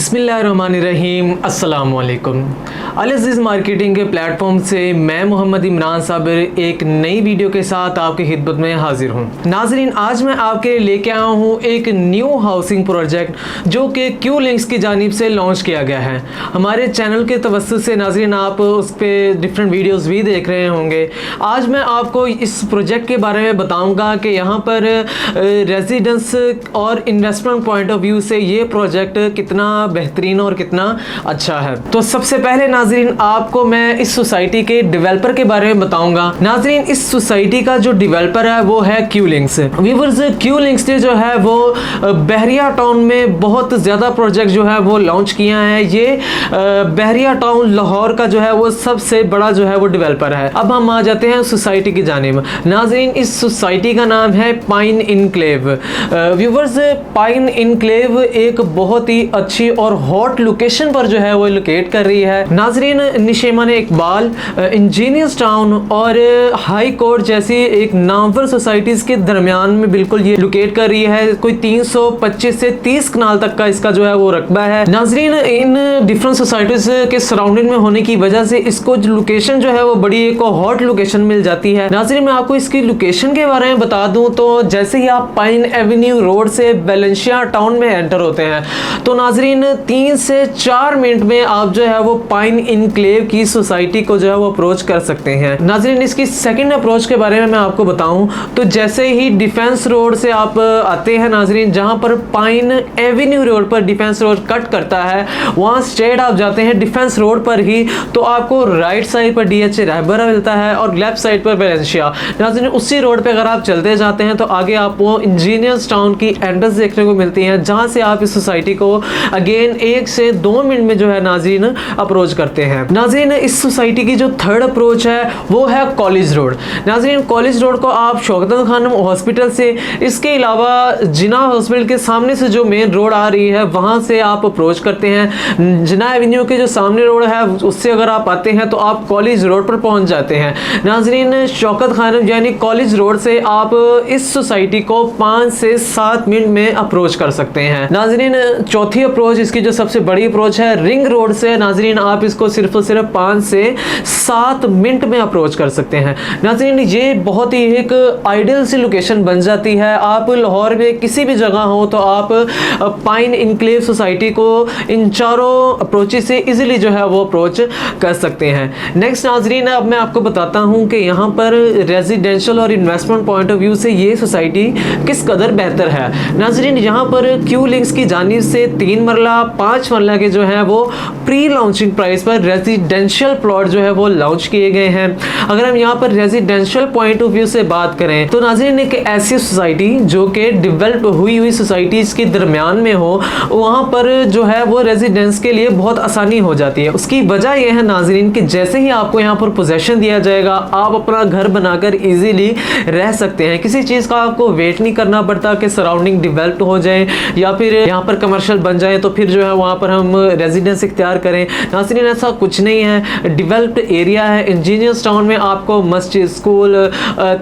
बिस्मिल्लाहिर्रहमानिर्रहीम अस्सलाम वालेकुम। अल अज़ीज़ मार्केटिंग के प्लेटफॉर्म से मैं मोहम्मद इमरान साबिर एक नई वीडियो के साथ आपकी खिदमत में हाजिर हूँ। नाजरीन, आज मैं आपके लिए लेके आया हूँ एक न्यू हाउसिंग प्रोजेक्ट जो कि क्यू लिंक्स की जानिब से लॉन्च किया गया है। हमारे चैनल के तवस्सुत से नाजरीन आप उस पर डिफरेंट वीडियोज़ भी देख रहे होंगे। आज मैं आपको इस प्रोजेक्ट के बारे में बताऊँगा कि यहाँ पर रेजिडेंस और इन्वेस्टमेंट पॉइंट ऑफ व्यू से ये प्रोजेक्ट कितना बेहतरीन और कितना अच्छा है। तो सबसे पहले नाजरीन आपको मैं इस सोसाइटी के डेवलपर के बारे में बताऊंगा। नाजरीन, इस सोसाइटी का जो डेवलपर है वो है Q links. Viewers, Q links ने जो है वो बहरिया टाउन में बहुत ज़्यादा प्रोजेक्ट जो है वो लॉन्च किया है। ये बहरिया टाउन लाहौर का जो है वो सबसे बड़ा जो है वो डेवलपर है। अब हम आ जाते हैं सोसाइटी की जानिब। नाजरीन, इस सोसाइटी का नाम है pine enclave. Viewers, pine enclave एक बहुत ही अच्छी और हॉट लोकेशन पर जो है वो लोकेट कर रही है। नाजरीन, निशेमान इकबाल, इंजीनियर्स टाउन और हाई कोर्ट जैसी एक नामवर सोसाइटीज़ के दरमियान में बिल्कुल ये लोकेट कर रही है। कोई 325 से 30 कनाल तक का इसका जो है वो रकबा है। नाजरीन, इन डिफरेंट सोसाइटीज़ के सराउंडिंग में होने की वजह से इसको जो लोकेशन जो है वो बड़ी एक हॉट लोकेशन मिल जाती है। नाजरीन, मैं आपको इसकी लोकेशन के बारे में बता दूं तो जैसे ही आप पाइन एवेन्यू रोड से वेलेंशिया टाउन में एंटर होते हैं तो नाजरीन 3 से 4 मिनट में आप जो है वो पाइन इनक्लेव की सोसाइटी को जो है वो अप्रोच कर सकते हैं। नाजरीन, इसकी सेकंड अप्रोच के बारे में मैं आपको बताऊं तो जैसे ही डिफेंस रोड से आप आते हैं नाजरीन, जहां पर पाइन एवेन्यू रोड पर डिफेंस रोड कट करता है, वहां स्ट्रेट आप जाते हैं डिफेंस रोड पर ही तो आपको राइट साइड पर डीएच रहबरा मिलता है और लेफ्ट साइड पर वेलेंशिया। नाजरीन, उसी रोड पे अगर आप चलते जाते हैं तो आगे आपको इंजीनियर्स टाउन की एंट्रेंस देखने को मिलती है, जहां से आप इस सोसाइटी को अगेन 1 से 2 मिनट में जो है नाज़रीन अप्रोच करते हैं। नाज़रीन, इस सोसाइटी की जो थर्ड अप्रोच है वो है कॉलेज रोड। नाज़रीन, कॉलेज रोड को आप शौकत खानम हॉस्पिटल से, इसके अलावा जिना हॉस्पिटल के सामने से जो मेन रोड आ रही है वहां से आप अप्रोच करते हैं। जिना एवेन्यू के जो सामने रोड है उससे अगर आप आते हैं तो आप कॉलेज रोड पर पहुंच जाते हैं। नाज़रीन, शौकत खानम यानी कॉलेज रोड से आप इस सोसाइटी को 5 से 7 मिनट में अप्रोच कर सकते हैं। नाज़रीन, चौथी अप्रोच, इसकी जो सबसे बड़ी अप्रोच है रिंग रोड से, नाजरीन आप इसको सिर्फ 5 से 7 मिनट में अप्रोच कर सकते हैं। नाजरीन, ये बहुत ही एक आइडियल सी लोकेशन बन जाती है। आप लाहौर में किसी भी जगह हो तो आप पाइन इनक्लेव सोसाइटी को इन चारों अप्रोचेस से इजीली जो है वो अप्रोच कर सकते हैं। नेक्स्ट नाजरीन, अब मैं आपको बताता हूँ कि यहाँ पर रेजिडेंशियल और इन्वेस्टमेंट पॉइंट ऑफ व्यू से ये सोसाइटी किस कदर बेहतर है। नाजरीन, यहाँ पर क्यू लिंक्स की जानिब से 3 मरला 5 मरला के जो है वो प्री लॉन्चिंग प्राइस पर रेजिडेंशियल प्लॉट जो है वो लॉन्च किए गए हैं। अगर हम यहाँ पर रेजिडेंशियल पॉइंट ऑफ व्यू से बात करें तो नाज़रीन एक ऐसी सोसाइटी जो कि डेवलप हुई सोसाइटीज़ के दरमियान में हो, वहाँ पर जो है वो रेजिडेंस के लिए बहुत आसानी हो जाती है। उसकी वजह यह है नाज़रीन कि जैसे ही आपको यहाँ पर पोजेशन दिया जाएगा आप अपना घर बनाकर ईजीली रह सकते हैं। किसी चीज़ का आपको वेट नहीं करना पड़ता कि सराउंडिंग डेवलप हो जाए या फिर यहाँ पर कमर्शियल बन जाए तो फिर जो है वहाँ पर हम रेजिडेंस इख्तियार करें। नाज़रीन, ऐसा कुछ नहीं है। डेवलप्ड एरिया है। इंजीनियर्स टाउन में आपको मस्जिद, स्कूल,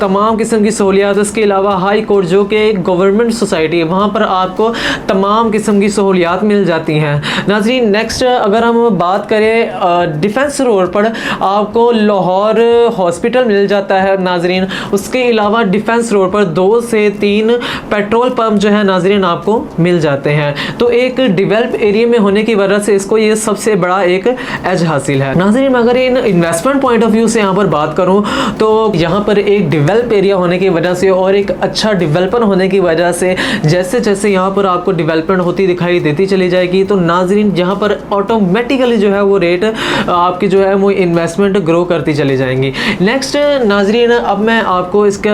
तमाम किस्म की सहूलियात, इसके अलावा हाई कोर्ट जो कि एक गवर्नमेंट सोसाइटी है, वहाँ पर आपको तमाम किस्म की सहूलियात मिल जाती हैं। नाज़रीन, नेक्स्ट अगर हम बात करें डिफेंस रोड पर आपको लाहौर हॉस्पिटल मिल जाता है। नाज़रीन, उसके अलावा डिफेंस रोड पर 2 से 3 पेट्रोल पंप जो है नाज़रीन आपको मिल जाते हैं। तो एक डेवलप एरिया में होने की वजह से इसको ये सबसे बड़ा एक एज हासिल है। नाज़रीन, अगर इन इन्वेस्टमेंट पॉइंट ऑफ व्यू से यहाँ पर बात करूँ तो यहाँ पर एक डेवलप एरिया होने की वजह से और एक अच्छा डेवलपर होने की वजह से जैसे जैसे यहाँ पर आपको डेवलपमेंट होती दिखाई देती चली जाएगी तो नाज़रीन यहाँ पर ऑटोमेटिकली जो है वो रेट आपकी जो है वो इन्वेस्टमेंट ग्रो करती चली जाएंगी। नेक्स्ट नाज़रीन, अब मैं आपको इसका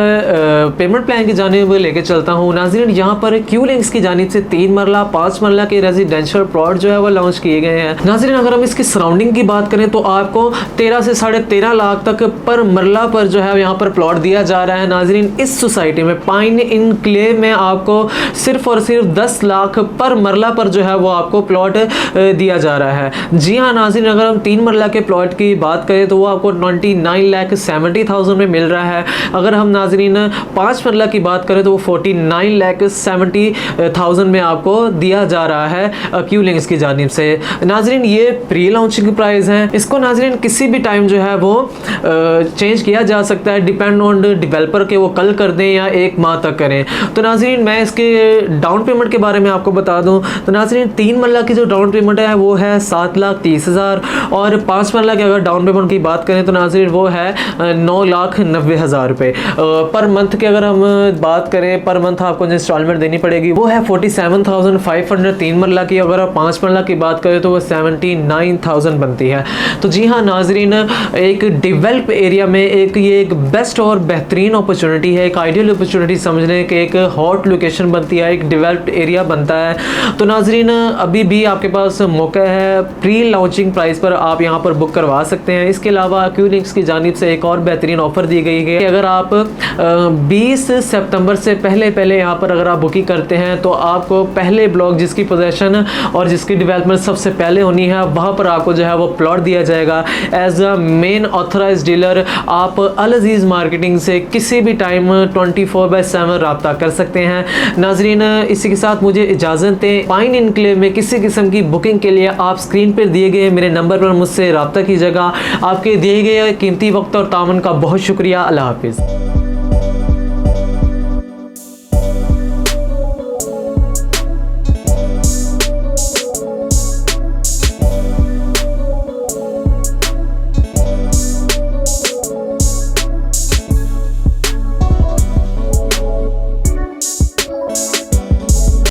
पेमेंट प्लान की जानिब लेके चलता हूँ। नाज़रीन, यहाँ पर क्यू लिंक्स की जानिब से 3 मरला 5 मरला के रेजिडेंशियल प्लॉट जो है वो लॉन्च किए गए हैं। नाज़रीन, अगर हम इसकी सराउंडिंग की बात करें तो आपको 13 से 13.5 लाख तक पर मरला पर जो है यहाँ पर प्लॉट दिया जा रहा है। नाज़रीन, इस सोसाइटी में पाइन इनक्लेव में आपको सिर्फ और सिर्फ 10 लाख पर मरला पर जो है वो आपको प्लॉट दिया जा रहा है। जी हाँ नाज़रीन, अगर हम 3 मरला के प्लॉट की बात करें तो वो आपको 29,70,000 में मिल रहा है। अगर हम नाज़रीन 5 मरला की बात करें तो वो 49,70,000 में आपको दिया जा रहा है क्यू लिंक्स की जानिब से। नाजरीन ये प्री लॉन्चिंग प्राइस हैं, इसको नाजरीन किसी भी टाइम जो है वो चेंज किया जा सकता है, डिपेंड ऑन डेवलपर के वो कल कर दें या 1 माह तक करें। तो नाजरीन मैं इसके डाउन पेमेंट के बारे में आपको बता दूं तो नाजरीन 3 मरला की जो डाउन पेमेंट है वो है 7,30,000 और 5 मरला की अगर डाउन पेमेंट की बात करें तो नाजरीन वो है 9,90,000 रुपये। पर मंथ की अगर हम बात करें, पर मंथ आपको जो इंस्टॉलमेंट देनी पड़ेगी वो है 47,500 3 मरला की। अगर आप 5 मरला की बात करें तो वो 79,000 बनती है। तो जी हाँ नाजरीन, एक डेवलप एरिया में ये एक बेस्ट और बेहतरीन अपॉर्चुनिटी है, एक आइडियल अपॉर्चुनिटी समझ लें कि एक हॉट लोकेशन बनती है, एक डेवलप्ड एरिया बनता है। तो नाजरीन अभी भी आपके पास मौका है, प्री लॉन्चिंग प्राइस पर आप यहाँ पर बुक करवा सकते हैं। इसके अलावा क्यू लिंक्स की जानिब से एक और बेहतरीन ऑफर दी गई है कि अगर आप 20 सितंबर से पहले यहाँ पर अगर आप बुकिंग करते हैं तो आपको पहले ब्लॉक जिसकी पोजेशन और जिसकी डेवलपमेंट सबसे पहले होनी है वहाँ पर आपको जो है वो प्लॉट दिया जाएगा। As a main authorise dealer आप अल अजीज़ मार्केटिंग से किसी भी टाइम 24/7 रब्ता कर सकते हैं। नाजरीन इसी के साथ मुझे इजाज़त दें। पाइन इनक्लेव में किसी किस्म की बुकिंग के लिए आप स्क्रीन पर दिए गए मेरे नंबर पर मुझसे रब्ता कीजिएगा। आपके दिए गए कीमती वक्त और तामन का बहुत शुक्रिया। अल्लाह हाफिज़।